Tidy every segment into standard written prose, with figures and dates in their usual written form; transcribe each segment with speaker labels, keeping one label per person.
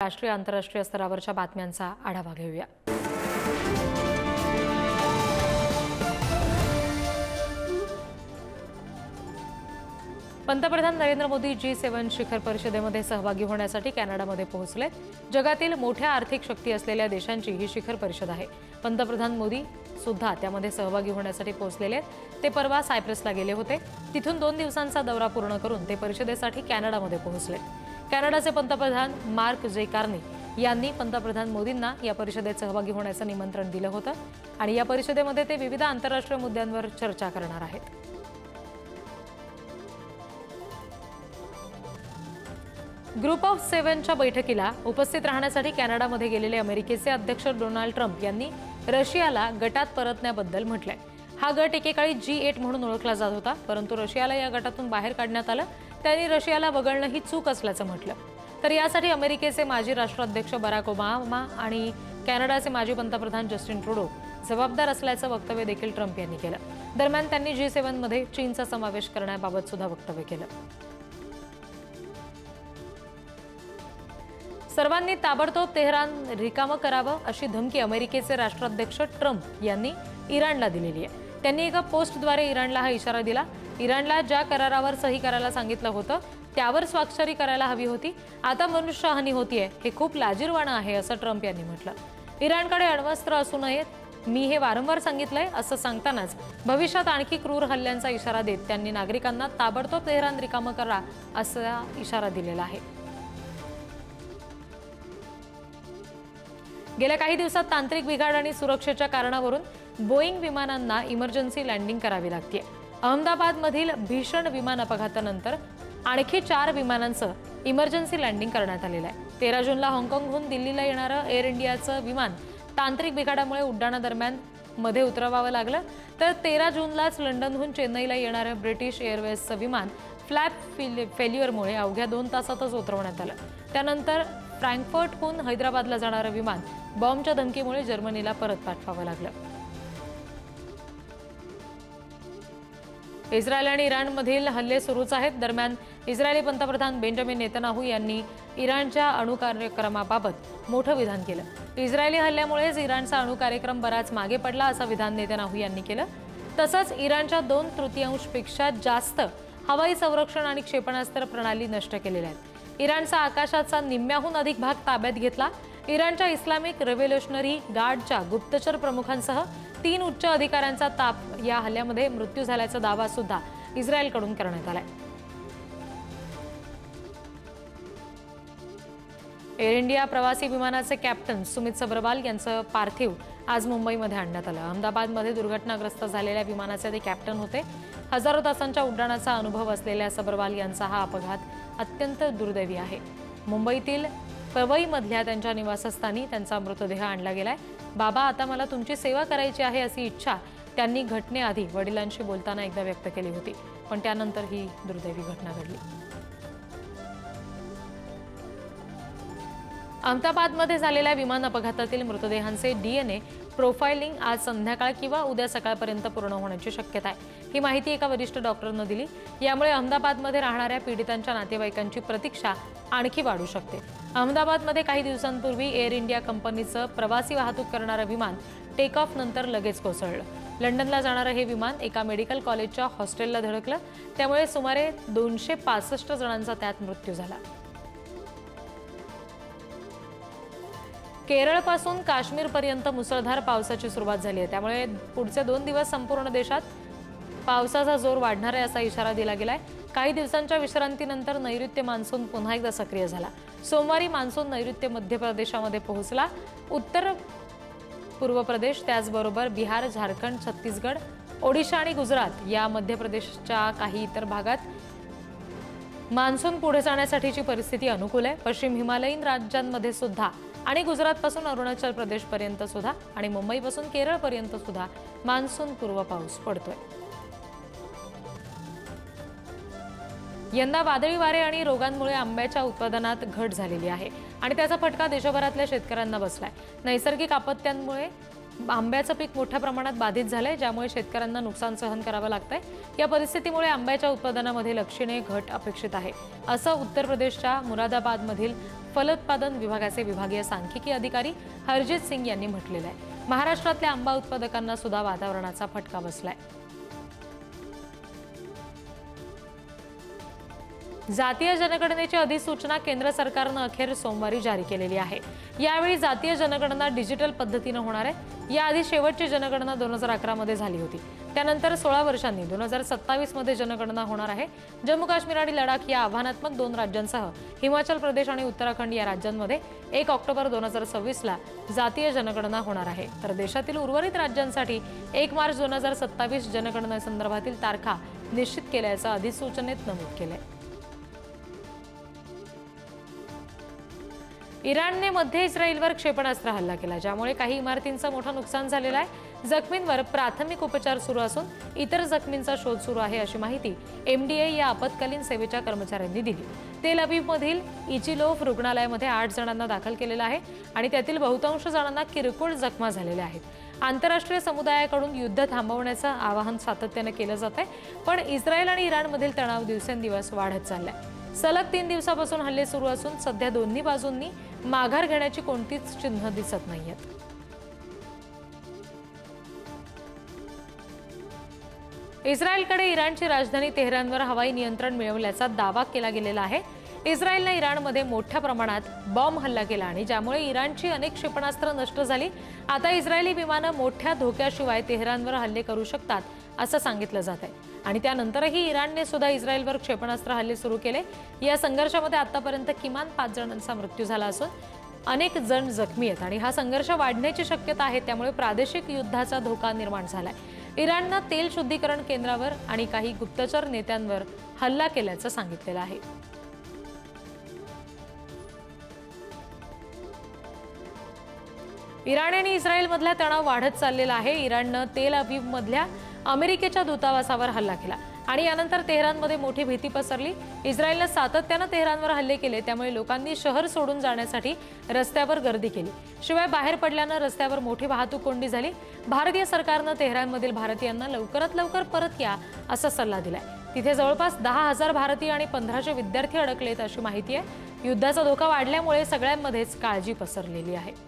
Speaker 1: राष्ट्रीय आंतरराष्ट्रीय स्तरावरच्या बातम्यांचा आढावा घेऊया। पंतप्रधान नरेंद्र मोदी G7 शिखर परिषदेमध्ये सहभागी होण्यासाठी कॅनडामध्ये पोहोचले। जगातील मोठ्या आर्थिक शक्ती असलेल्या देशांची ही शिखर परिषद आहे। पंतप्रधान मोदी सुद्धा त्यामध्ये सहभागी होण्यासाठी पोहोचलेले। ते परवा सायप्रसला गेले होते। तिथून 2 दिवसांचा दौरा पूर्ण करून ते परिषदेसाठी कॅनडामध्ये पोहोचले। कॅनडाचे पंतप्रधान मार्क जे कार्नी यांनी पंतप्रधान मोदींना या परिषदेत सहभागी होण्याचं निमंत्रण दिलं होतं आणि या परिषदेमध्ये ते विविध आंतरराष्ट्रीय मुद्द्यांवर चर्चा करणार आहेत। ग्रुप ऑफ 7च्या बैठकीला उपस्थित राहण्यासाठी कॅनडामध्ये गेलेले अमेरिकेचे अध्यक्ष डोनाल्ड ट्रम्प यांनी रशियाला गटात परतण्याबद्दल म्हटलंय। हा गट एकेकाळी G8 म्हणून ओळखला जात होता, परंतु रशियाला या गटातून बाहेर काढण्यात आलं। त्यांनी रशियाला वगळणं ही चूक असल्याचं म्हटलं। तर यासाठी अमेरिकेचे माजी राष्ट्राध्यक्ष बराक ओबामा आणि कॅनडाचे माजी पंतप्रधान जस्टिन ट्रुडो जबाबदार असल्याचं वक्तव्य देखील ट्रम्प यांनी केलं। दरम्यान त्यांनी G7 मध्ये चीनचा समावेश करण्याबाबत सुद्धा वक्तव्य केलं। सर्वांनी ताबडतोब तेहरान रिकामं करावं अशी धमकी अमेरिकेचे राष्ट्राध्यक्ष ट्रम्प यांनी इराणला दिलेली आहे। त्यांनी एका पोस्टद्वारे इराणला हा इशारा दिला। इराणला ज्या करारावर सही करायला सांगितलं होतं त्यावर स्वाक्षरी करायला हवी होती। आता मनुष्यहानी होतीये, हे खूप लाजिरवाणं आहे असं ट्रम्प यांनी म्हटलं। इराणकडे अण्वस्त्र असू नयेत, मी हे वारंवार सांगितलंय असं सांगतानाच भविष्यात आणखी क्रूर हल्ल्यांचा इशारा देत त्यांनी नागरिकांना ताबडतोब तेहरान रिकामं करा असा इशारा दिलेला आहे। गेल्या काही दिवसात तांत्रिक बिघाड आणि सुरक्षेच्या कारणावरून बोईंग विमानांना इमर्जन्सी लँडिंग करावी लागते। अहमदाबादमधील भीषण विमान अपघातानंतर आणखी 4 विमानांचं इमर्जन्सी लँडिंग करण्यात आलेलं आहे। 13 जूनला हाँगकाँगहून दिल्लीला येणारं एअर इंडियाचं विमान तांत्रिक बिघाडामुळे उड्डाणादरम्यान मध्ये उतरवावं लागलं, तर 13 जूनलाच लंडनहून चेन्नईला येणारं ब्रिटिश एअरवेजचं विमान फ्लॅप फेल्युअरमुळे अवघ्या 2 तासातच उतरवण्यात आलं। त्यानंतर फ्रँकफर्टहून हैदराबादला जाणारं विमान बॉम्बच्या धमकीमुळे जर्मनीला परत पाठवावं लागलं। इस्रायल आणि इराणमधील हल्ले सुरूच आहेत। दरम्यान इस्रायली पंतप्रधान बेंजामिन नेतन्याहू यांनी इराणच्या अणुकार्यक्रमाबाबत मोठं विधान केलं। इस्रायली हल्ल्यामुळेच इराणचा अणुकार्यक्रम बराच मागे पडला असं विधान नेतन्याहू यांनी केलं। तसंच इराणच्या 2/3 पेक्षा जास्त हवाई संरक्षण आणि क्षेपणास्त्र प्रणाली नष्ट केलेल्या आहेत। इराणचा आकाशाचा निम्म्याहून अधिक भाग ताब्यात घेतला। इराणच्या इस्लामिक रेव्होल्युशनरी गार्डच्या गुप्तचर प्रमुखांसह 3 उच्च अधिकाऱ्यांचा या हल्ल्यामध्ये मृत्यू झाल्याचा दावा सुद्धा इस्रायलकडून करण्यात आलाय। एअर इंडिया प्रवासी विमानाचे कॅप्टन सुमित सबरवाल यांचं पार्थिव आज मुंबईमध्ये आणण्यात आलं। अहमदाबादमध्ये दुर्घटनाग्रस्त झालेल्या विमानाचे ते कॅप्टन होते। हजारो तासांच्या उड्डाणाचा अनुभव असलेल्या सबरवाल यांचा हा अपघात अत्यंत दुर्दैवी आहे। मुंबईतील पवईमधल्या त्यांच्या निवासस्थानी त्यांचा मृतदेह आणला गेलाय। बाबा, आता मला तुमची सेवा करायची आहे अशी इच्छा त्यांनी घटनेआधी वडिलांशी बोलताना एकदा व्यक्त केली होती, पण त्यानंतर ही दुर्दैवी घटना घडली। अहमदाबादमध्ये झालेल्या विमान अपघातातील मृतदेहांचे DNA प्रोफाइलिंग आज संध्याकाळ किंवा उद्या सकाळपर्यंत पूर्ण होण्याची शक्यता आहे। ही माहिती एका वरिष्ठ डॉक्टरनं दिली। यामुळे अहमदाबादमध्ये राहणाऱ्या पीडितांच्या नातेवाईकांची प्रतीक्षा आणखी वाढू शकते। अहमदाबादमध्ये काही दिवसांपूर्वी एअर इंडिया कंपनीचं प्रवासी वाहतूक करणारं विमान टेक ऑफ नंतर लगेच कोसळलं। लंडनला जाणारं हे विमान एका मेडिकल कॉलेजच्या हॉस्टेलला धडकलं, त्यामुळे सुमारे 265 जणांचा त्यात मृत्यू झाला। केरळपासून काश्मीरपर्यंत मुसळधार पावसाची सुरुवात झाली आहे। त्यामुळे पुढचे 2 दिवस संपूर्ण देशात पावसाचा जोर वाढणार आहे असा इशारा दिला गेलाय। काही दिवसांच्या विश्रांतीनंतर नैऋत्य मान्सून पुन्हा एकदा सक्रिय झाला। सोमवारी मान्सून नैऋत्य मध्य प्रदेशामध्ये पोहोचला। उत्तर पूर्व प्रदेश, त्याचबरोबर बिहार, झारखंड, छत्तीसगड, ओडिशा आणि गुजरात या मध्य प्रदेशच्या काही इतर भागात मान्सून पुढे जाण्यासाठीची परिस्थिती अनुकूल आहे। पश्चिम हिमालयीन राज्यांमध्ये सुद्धा आणि गुजरातपासून अरुणाचल प्रदेशपर्यंत सुद्धा आणि मुंबईपासून केरळपर्यंत सुद्धा मान्सून पूर्व पाऊस पडतोय। यंदा वादळी वारे आणि रोगांमुळे आंब्याच्या उत्पादनात घट झालेली आहे आणि त्याचा फटका देशभरातल्या शेतकऱ्यांना बसलाय। नैसर्गिक आपत्त्यांमुळे आंब्याचं पीक मोठ्या प्रमाणात बाधित झालंय, ज्यामुळे शेतकऱ्यांना नुकसान सहन करावं लागतंय। या परिस्थितीमुळे आंब्याच्या उत्पादनामध्ये लक्षणीय घट अपेक्षित आहे, असं उत्तर प्रदेशच्या मुरादाबादमधील फलोत्पादन विभागाचे विभागीय सांख्यिकी अधिकारी हरजित सिंग यांनी म्हटलेलं आहे। महाराष्ट्रातल्या आंबा उत्पादकांना सुद्धा वातावरणाचा फटका बसलाय। जातीय जनगणनेची अधिसूचना केंद्र सरकारनं अखेर सोमवारी जारी केलेली आहे। यावेळी जातीय जनगणना डिजिटल पद्धतीने होणार आहे। याआधी शेवटची जनगणना 2011 मध्ये झाली होती। त्यानंतर 16 वर्षांनी 2027 मध्ये जनगणना होणार आहे। जम्मू काश्मीर आणि लडाख या आव्हानात्मक 2 राज्यांसह हिमाचल प्रदेश आणि उत्तराखंड या राज्यांमध्ये 1 ऑक्टोबर 2026 ला जातीय जनगणना होणार आहे। तर देशातील उर्वरित राज्यांसाठी 1 मार्च 2027 जनगणनेसंदर्भातील तारखा निश्चित केल्याचं अधिसूचनेत नमूद केलंय। इराणने मध्य इस्रायलवर क्षेपणास्त्र हल्ला केला, ज्यामुळे काही इमारतींचं मोठं नुकसान झालेलं आहे। जखमींवर प्राथमिक उपचार सुरू असून इतर जखमींचा शोध सुरू आहे, अशी माहिती MDA या आपत्कालीन सेवेच्या कर्मचाऱ्यांनी दिली। तेल अवीवमधील इचिलोफ रुग्णालयामध्ये 8 जणांना दाखल केलेलं आहे आणि त्यातील बहुतांश जणांना किरकोळ जखमा झालेल्या आहेत। आंतरराष्ट्रीय समुदायाकडून युद्ध थांबवण्याचं आवाहन सातत्याने केलं जात आहे, पण इस्रायल आणि इराणमधील तणाव दिवसेंदिवस वाढत चाललाय। सलग 3 दिवसापासून हल्ले सुरू असून सध्या दोन्ही बाजूंनी माघार घेण्याची कोणतीच चिन्ह दिसत नाहीयेत। इस्रायलकडे इराणची राजधानी तेहरानवर हवाई नियंत्रण मिळवल्याचा दावा केला गेलेला आहे। इस्रायलने इराणमध्ये मोठ्या प्रमाणात बॉम्ब हल्ला केला आणि ज्यामुळे इराणची अनेक क्षेपणास्त्र नष्ट झाली। आता इस्रायली विमानं मोठ्या धोक्याशिवाय तेहरानवर हल्ले करू शकतात असं सांगितलं जात आहे आणि त्यानंतरही इराणने सुद्धा इस्रायलवर क्षेपणास्त्र हल्ले सुरू केले। या संघर्षामध्ये आतापर्यंत किमान 5 जणांचा मृत्यू झाला असून अनेक जण जखमी आहेत आणि हा संघर्ष वाढण्याची शक्यता आहे। त्यामुळे प्रादेशिक युद्धाचा धोका निर्माण झालाय। इराणनं तेल शुद्धीकरण केंद्रावर आणि काही गुप्तचर नेत्यांवर हल्ला केल्याचं सांगितलेलं आहे। इराण आणि इस्रायलमधला तणाव वाढत चाललेला आहे। इराणनं तेल अवीवमधल्या अमेरिकेच्या दूतावासावर हल्ला केला आणि यानंतर तेहरानमध्ये मोठी भीती पसरली। इस्रायलने सातत्यानं तेहरानवर हल्ले केले, त्यामुळे लोकांनी शहर सोडून जाण्यासाठी रस्त्यावर गर्दी केली। शिवाय बाहेर पडल्यानं रस्त्यावर मोठी वाहतूक कोंडी झाली। भारतीय सरकारनं तेहरानमधील भारतीयांना लवकरात लवकर परत या असा सल्ला दिलाय। तिथे जवळपास 10,000 भारतीय आणि 1500 विद्यार्थी अडकलेत अशी माहिती आहे। युद्धाचा धोका वाढल्यामुळे सगळ्यांमध्येच काळजी पसरलेली आहे।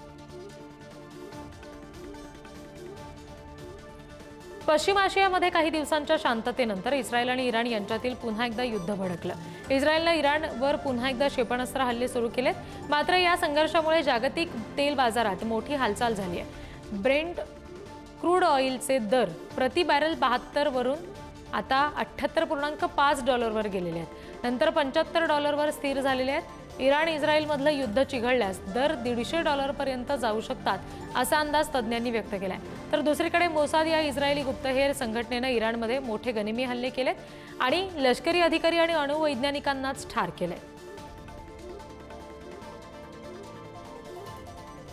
Speaker 1: पश्चिम आशियामध्ये काही दिवसांच्या शांततेनंतर इस्रायल आणि इराण यांच्यातील पुन्हा एकदा युद्ध भडकलं। इस्रायलने इराणवर पुन्हा एकदा क्षेपणास्त्र हल्ले सुरू केलेत, मात्र या संघर्षामुळे जागतिक तेल बाजारात मोठी हालचाल झाली आहे। ब्रेंट क्रूड ऑइलचे दर प्रति बॅरल 72 वरून आता $78.5 वर गेलेले आहेत, नंतर $75 वर स्थिर झालेले आहेत। इराण इस्रायलमधलं युद्ध चिघळल्यास दर $150 पर्यंत जाऊ शकतात असा अंदाज तज्ज्ञांनी व्यक्त केलाय। तर दुसरीकडे मोसाद या इस्रायली गुप्तहेर संघटनेनं इराणमध्ये मोठे गनिमी हल्ले केलेत आणि लष्करी अधिकारी आणि अणुवैज्ञानिकांनाच ठार केलंय।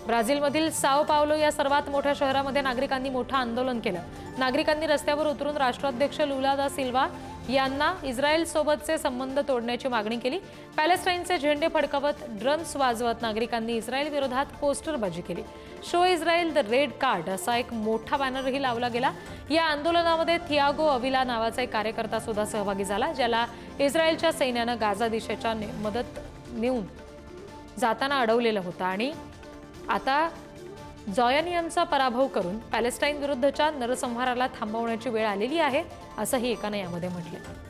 Speaker 1: ब्राझीलमधील साओ पावलो या सर्वात मोठ्या शहरामध्ये नागरिकांनी मोठं आंदोलन केलं। नागरिकांनी रस्त्यावर उतरून राष्ट्राध्यक्ष लुला दा सिल्वा यांना इस्रायल सोबतचे संबंध तोडण्याची मागणी केली। पॅलेस्टाईनचे झेंडे फडकवत, ड्रम्स वाजवत नागरिकांनी इस्रायल विरोधात पोस्टरबाजी केली। Show Israel the red card असा एक मोठा बॅनरही लावला गेला। या आंदोलनामध्ये थियागो अविला नावाचा एक कार्यकर्ता सुद्धा सहभागी झाला, ज्याला इस्रायलच्या सैन्यानं गाझा दिशेच्या मदत नेऊन जाताना अडवलेलं होतं आणि आता जॉयानियनचा पराभव करून पॅलेस्टाईन विरुद्धच्या नरसंहाराला थांबवण्याची वेळ आलेली आहे, असंही एकाने यामध्ये म्हटलं।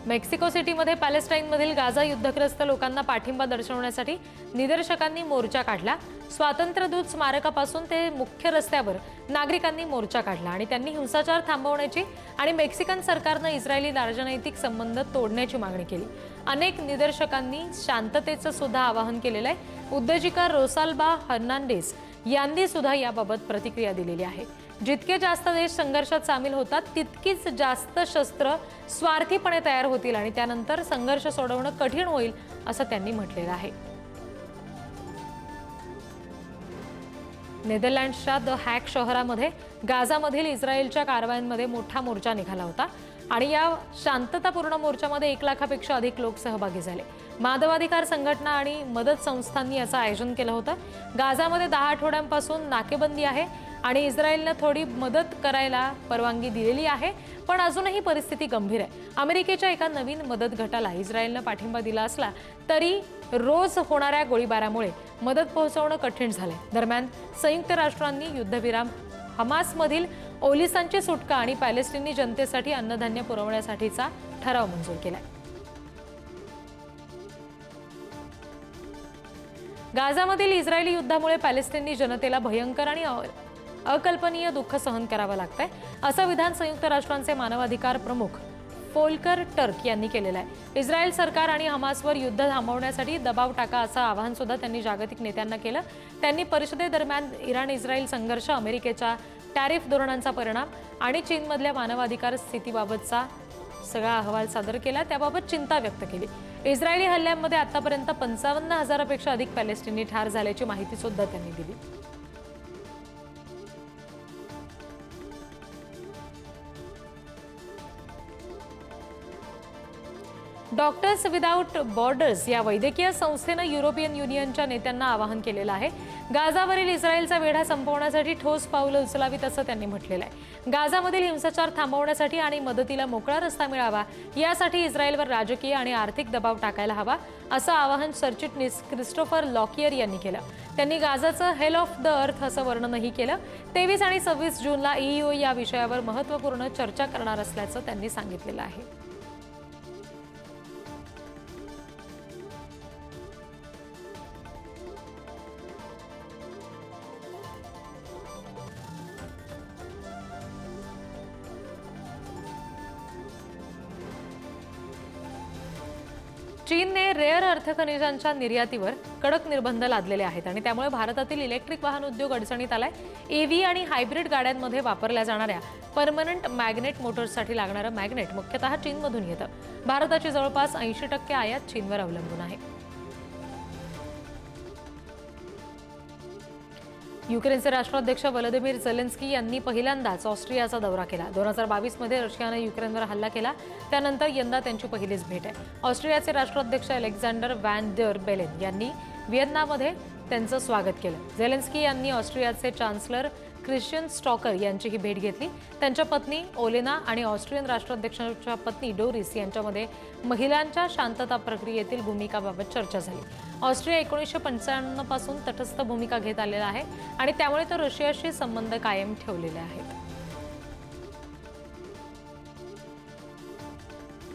Speaker 1: मेक्सिको सिटीमध्ये पॅलेस्टाईनमधील गाझा युद्धग्रस्त लोकांना पाठिंबा दर्शवण्यासाठी निदर्शकांनी मोर्चा काढला। स्वातंत्र्यदूत स्मारकापासून ते मुख्य रस्त्यावर नागरिकांनी मोर्चा काढला आणि त्यांनी हिंसाचार थांबवण्याची आणि मेक्सिकन सरकारनं इस्रायली राजनैतिक संबंध तोडण्याची मागणी केली। अनेक निदर्शकांनी शांततेचं सुद्धा आवाहन केलेलं आहे। उद्योजिका रोसाल्बा हर्नांडेस यांनी सुद्धा याबाबत प्रतिक्रिया दिलेली आहे। जितके जास्त देश संघर्षात सामील होतात तितकीच जास्त शस्त्र स्वार्थीपणे तयार होतील आणि त्यानंतर संघर्ष सोडवणं कठीण होईल असं त्यांनी म्हटलेलं आहे। नेदरलँड्सच्या द हॅग शहरामध्ये गाझामधील इस्रायलच्या कारवायांमध्ये मोठा मोर्चा निघाला होता आणि या शांततापूर्ण मोर्चामध्ये 1 लाखापेक्षा अधिक लोक सहभागी झाले। मानवाधिकार संघटना आणि मदत संस्थांनी याचं आयोजन केलं होतं। गाझामध्ये 10 आठवड्यांपासून नाकेबंदी आहे आणि इस्रायलनं थोडी मदत करायला परवानगी दिलेली आहे, पण अजूनही परिस्थिती गंभीर आहे. अमेरिकेच्या एका नवीन मदत गटाला इस्रायलनं पाठिंबा दिला असला तरी रोज होणाऱ्या गोळीबारामुळे मदत पोहोचवणं कठीण झालंय. दरम्यान संयुक्त राष्ट्रांनी युद्धविराम, हमासमधील ओलिसांची सुटका आणि पॅलेस्टिनी जनतेसाठी अन्नधान्य पुरवण्यासाठीचा ठराव मंजूर केलाय. गाझामधील इस्रायली युद्धामुळे पॅलेस्टिनी जनतेला भयंकर आणि अकल्पनीय दुःख सहन करावं लागतंय, असं विधान संयुक्त राष्ट्रांचे मानवाधिकार प्रमुख फोल्कर टर्क यांनी केलेलं आहे. इस्रायल सरकार आणि हमासवर युद्ध थांबवण्यासाठी दबाव टाका असं आवाहन सुद्धा त्यांनी जागतिक नेत्यांना केलं. त्यांनी परिषदेदरम्यान इराण-इस्रायल संघर्ष, अमेरिकेच्या टॅरिफ धोरणांचा परिणाम आणि चीनमधल्या मानवाधिकार स्थितीबाबतचा सगळा अहवाल सादर केला. त्याबाबत चिंता व्यक्त केली. इस्रायली हल्ल्यांमध्ये आतापर्यंत 55,000पेक्षा अधिक पॅलेस्टिनी ठार झाल्याची माहिती सुद्धा त्यांनी दिली. डॉक्टर्स विदाऊट बॉर्डर्स या वैद्यकीय संस्थेनं युरोपियन युनियनच्या नेत्यांना आवाहन केलेलं आहे. गाझावरील इस्रायलचा वेढा संपवण्यासाठी ठोस पावलं उचलावीत असं त्यांनी म्हटलेलं आहे. गाझामधील हिंसाचार थांबवण्यासाठी आणि मदतीला मोकळा रस्ता मिळावा यासाठी इस्रायलवर राजकीय आणि आर्थिक दबाव टाकायला हवा असं आवाहन सरचिटणीस क्रिस्टोफर लॉकियर यांनी केलं. त्यांनी गाझाचं हेल ऑफ द अर्थ असं वर्णनही केलं. 23 आणि 26 जूनला EU या विषयावर महत्त्वपूर्ण चर्चा करणार असल्याचं त्यांनी सांगितलेलं आहे. चीनने रेअर अर्थ खनिजांच्या निर्यातीवर कडक निर्बंध लादलेले आहेत आणि त्यामुळे भारतातील इलेक्ट्रिक वाहन उद्योग अडचणीत आलाय. EV आणि हायब्रिड गाड्यांमध्ये वापरल्या जाणाऱ्या परमनंट मॅग्नेट मोटर्ससाठी लागणारं मॅग्नेट मुख्यतः चीनमधून येतं. भारताची जवळपास 80% आयात चीनवर अवलंबून आहे. युक्रेनचे राष्ट्राध्यक्ष व्लादिमीर झेलेन्स्की यांनी पहिल्यांदाच ऑस्ट्रियाचा दौरा केला. 2022 मध्ये रशियाने युक्रेनवर हल्ला केला, त्यानंतर यंदा त्यांची पहिलीच भेट आहे. ऑस्ट्रियाचे राष्ट्राध्यक्ष अलेक्झांडर व्हॅन डर बेलेन यांनी व्हिएन्नामध्ये त्यांचं स्वागत केलं. झेलेन्स्की यांनी ऑस्ट्रियाचे चान्सलर क्रिश्चियन स्टॉकर यांचीही भेट घेतली. त्यांच्या पत्नी ओलेना आणि ऑस्ट्रियन राष्ट्राध्यक्षांच्या पत्नी डोरिस यांच्यामध्ये महिलांच्या शांतता प्रक्रियेतील भूमिकाबाबत चर्चा झाली. ऑस्ट्रिया 1995 पासून तटस्थ भूमिका घेत आलेला आहे आणि त्यामुळे तो रशियाशी संबंध कायम ठेवलेले आहेत.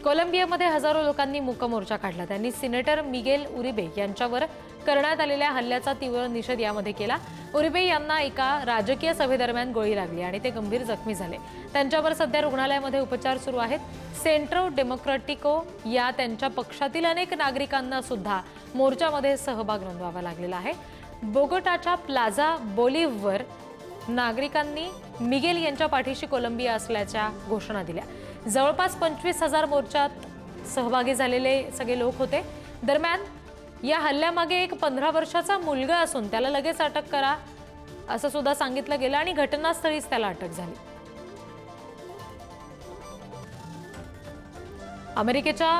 Speaker 1: कोलंबियामध्ये हजारो लोकांनी मूक मोर्चा काढला. त्यांनी सिनेटर मिगेल उरिबे यांच्यावर करण्यात आलेल्या हल्ल्याचा तीव्र निषेध यामध्ये केला. उरिबे यांना एका राजकीय सभेदरम्यान गोळी लागली आणि ते गंभीर जखमी झाले. त्यांच्यावर सध्या रुग्णालयामध्ये उपचार सुरू आहेत. सेंट्रो डेमोक्रॅटिको या त्यांच्या पक्षातील अनेक नागरिकांना सुद्धा मोर्चामध्ये सहभाग नोंदवावा लागलेला आहे. बोगोटाच्या प्लाझा बोलिव्हवर नागरिकांनी मिगेल यांच्या पाठीशी कोलंबिया असल्याच्या घोषणा दिल्या. जवळपास 25,000 मोर्चात सहभागी झालेले सगळे लोक होते. दरम्यान या हल्ल्यामागे एक 15 वर्षाचा मुलगा असून त्याला लगेच अटक करा असं सुद्धा सांगितलं गेलं आणि घटनास्थळीच त्याला अटक झाली. अमेरिकेच्या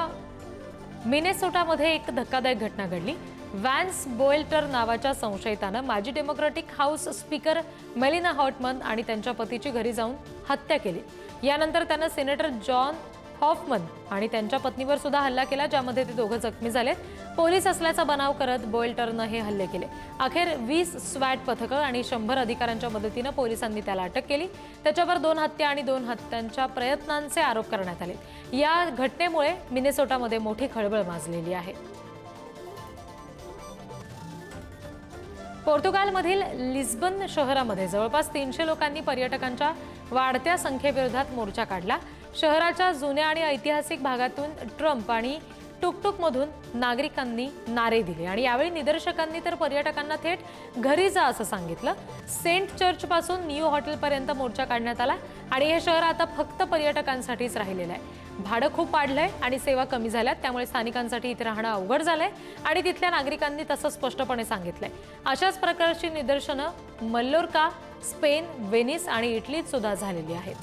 Speaker 1: मिनेसोटामध्ये एक धक्कादायक घटना घडली. व्हॅन्स बोएल्टर नावाच्या संशयितानं माजी डेमोक्रॅटिक हाऊस स्पीकर मेलिना हॉटमन आणि त्यांच्या पतीची घरी जाऊन हत्या केली. यानंतर त्यानं सिनेटर जॉन हॉफमन आणि त्यांच्या पत्नीवर सुद्धा हल्ला केला, ज्यामध्ये ते दोघं जखमी झालेत. पोलीस असल्याचा बनाव करत बोएल्टरनं हे हल्ले केले. अखेर 20 स्वॅट पथकं आणि 100 अधिकाऱ्यांच्या मदतीनं पोलिसांनी त्याला अटक केली. त्याच्यावर 2 हत्या आणि 2 हत्यांच्या प्रयत्नांचे आरोप करण्यात आले. या घटनेमुळे मिनेसोटामध्ये मोठी खळबळ माजलेली आहे. पोर्तुगालमधील लिस्बन शहरामध्ये जवळपास 300 लोकांनी पर्यटकांच्या वाढत्या संख्येविरोधात मोर्चा काढला. शहराच्या जुन्या आणि ऐतिहासिक भागातून ट्रम्प आणि टुकटुकमधून नागरिकांनी नारे दिले आणि यावेळी निदर्शकांनी तर पर्यटकांना थेट घरी जा असं सांगितलं. सेंट चर्चपासून न्यू हॉटेलपर्यंत मोर्चा काढण्यात आला आणि हे शहर आता फक्त पर्यटकांसाठीच राहिलेलं आहे. भाडं खूप वाढलंय आणि सेवा कमी झाल्यात, त्यामुळे स्थानिकांसाठी इथे राहणं अवघड झालंय आणि तिथल्या नागरिकांनी तसं स्पष्टपणे सांगितलंय. अशाच प्रकारची निदर्शनं मल्लोर्का, स्पेन, व्हेनिस आणि इटलीत सुद्धा झालेली आहेत.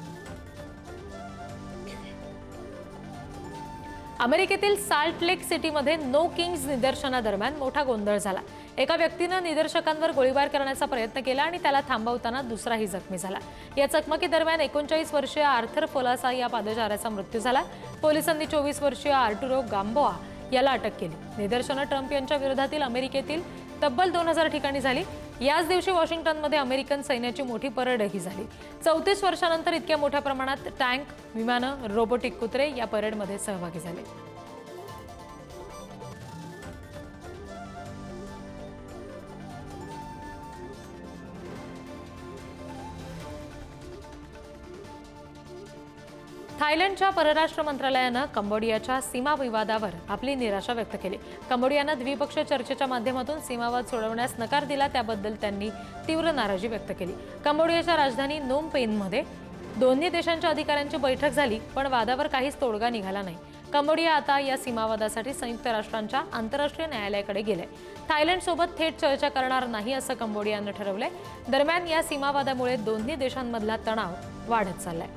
Speaker 1: अमेरिकेतील साल्ट लेक सिटीमध्ये नो किंग्स निदर्शनादरम्यान मोठा गोंधळ झाला। एका व्यक्तीने निदर्शकांवर गोळीबार करण्याचा प्रयत्न केला आणि त्याला थांबवताना दुसराही जखमी झाला। या चकमकीदरम्यान 39 वर्षीय आर्थर फोलासा या पादचाऱ्याचा मृत्यू झाला। पोलिसांनी 24 वर्षीय आर्टुरो गाम्बोआ याला अटक केली। निदर्शनं ट्रम्प यांच्या विरोधातील अमेरिकेतील तब्बल 2000 ठिकाणी झाली। याच दिवशी वॉशिंग्टनमध्ये अमेरिकन सैन्याची मोठी परेडही झाली। 34 वर्षांनंतर इतक्या मोठ्या प्रमाणात टँक, विमानं, रोबोटिक कुत्रे या परेडमध्ये सहभागी झाले। थायलंडच्या परराष्ट्र मंत्रालयानं कंबोडियाच्या सीमा विवादावर आपली निराशा व्यक्त केली। कंबोडियानं द्विपक्षीय चर्चेच्या माध्यमातून सीमावाद सोडवण्यास नकार दिला, त्याबद्दल त्यांनी तीव्र नाराजी व्यक्त केली। कंबोडियाच्या राजधानी नोम पेनमध्ये दोन्ही देशांच्या अधिकाऱ्यांची बैठक झाली, पण वादावर काहीच तोडगा निघाला नाही। कंबोडिया आता या सीमावादासाठी संयुक्त राष्ट्रांच्या आंतरराष्ट्रीय न्यायालयाकडे गेलंय। थायलंडसोबत थेट चर्चा करणार नाही असं कंबोडियानं ठरवलंय। दरम्यान या सीमावादामुळे दोन्ही देशांमधला तणाव वाढत चाललाय।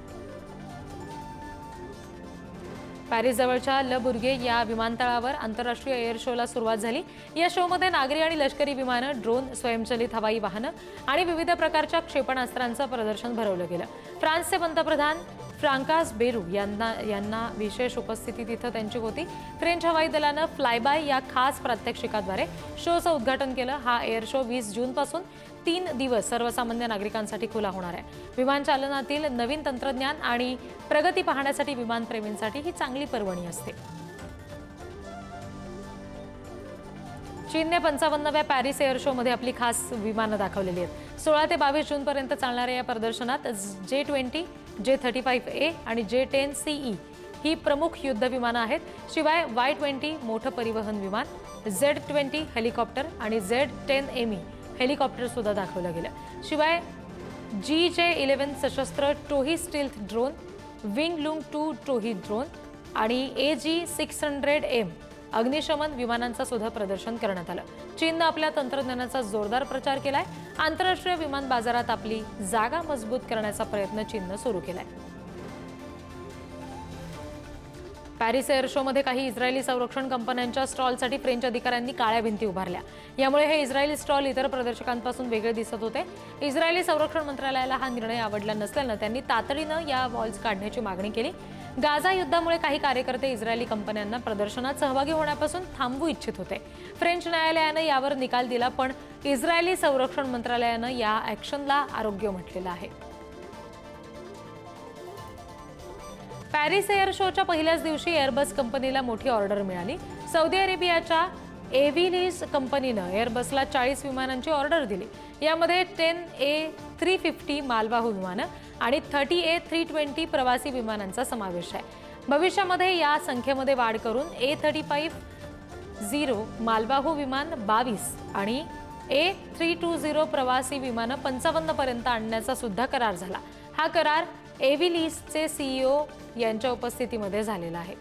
Speaker 1: पॅरिस जवळच्या ल बुर्गे या विमानतळावर आंतरराष्ट्रीय एअर शोला सुरुवात झाली। या शोमध्ये नागरी आणि लष्करी विमानं, ड्रोन, स्वयंचलित हवाई वाहनं आणि विविध प्रकारच्या क्षेपणास्त्रांचं प्रदर्शन भरवलं गेलं। फ्रान्सचे पंतप्रधान फ्रांकास बेरू यांना विशेष उपस्थिती तिथं त्यांची होती। फ्रेंच हवाई दलानं फ्लायबाय या खास प्रात्यक्षिकाद्वारे शोचं उद्घाटन केलं। हा एअर शो 20 जूनपासून 3 दिवस सर्वसामान्य नागरिकांसाठी खुला होणार आहे। विमान चालनातील नवीन तंत्रज्ञान आणि प्रगती पाहण्यासाठी विमानप्रेमींसाठी ही चांगली पर्वणी असते। चीनने 55व्या पॅरिस एअर शो मध्ये आपली खास विमानं दाखवलेली आहेत। 16 ते 22 जून पर्यंत चालणाऱ्या या प्रदर्शनात J-20, J-35A आणि J-10CE ही प्रमुख युद्ध विमानं आहेत। शिवाय Y-20 मोठं परिवहन विमान, Z-20 हेलिकॉप्टर आणि Z-10ME हेलिकॉप्टर सुद्धा दाखवलं गेलं। शिवाय GJ-11 सशस्त्र टोही स्टील्थ ड्रोन, विंग लूंग 2 टोही ड्रोन आणि AG-600M अग्निशमन विमानांचं सुद्धा प्रदर्शन करण्यात आलं। चीननं आपल्या तंत्रज्ञानाचा जोरदार प्रचार केलाय। आंतरराष्ट्रीय विमान बाजारात आपली जागा मजबूत करण्याचा प्रयत्न चीननं सुरू केलाय। पॅरिस एअर शो मध्ये काही इस्रायली संरक्षण कंपन्यांच्या स्टॉलसाठी फ्रेंच अधिकाऱ्यांनी काळ्या भिंती उभारल्या। यामुळे हे इस्रायली स्टॉल इतर प्रदर्शकांपासून वेगळे दिसत होते। इस्रायली संरक्षण मंत्रालयाला हा निर्णय आवडला नसल्यानं त्यांनी तातडीनं या वॉल्स काढण्याची मागणी केली। गाझा युद्धामुळे काही कार्यकर्ते इस्रायली कंपन्यांना प्रदर्शनात सहभागी होण्यापासून थांबवू इच्छित होते। फ्रेंच न्यायालयानं यावर निकाल दिला, पण इस्रायली संरक्षण मंत्रालयानं या ॲक्शनला आरोग्य म्हटलेलं आहे। पॅरिस एअर शोच्या पहिल्याच दिवशी एअरबस कंपनीला मोठी ऑर्डर मिळाली। सौदी अरेबियाच्या एव्हिलीज कंपनीनं एअरबसला 40 विमानांची ऑर्डर दिली। यामध्ये 10A350 मालवाहू विमानं आणि 30A320 प्रवासी विमानांचा समावेश आहे। भविष्यामध्ये या संख्येमध्ये वाढ करून A3510 मालवाहू विमान 22 आणि A320 प्रवासी विमानं 55 पर्यंत आणण्याचा सुद्धा करार झाला। हा करार एव्हिलीजचे CEO यांच्या उपस्थितीमध्ये झालेला आहे।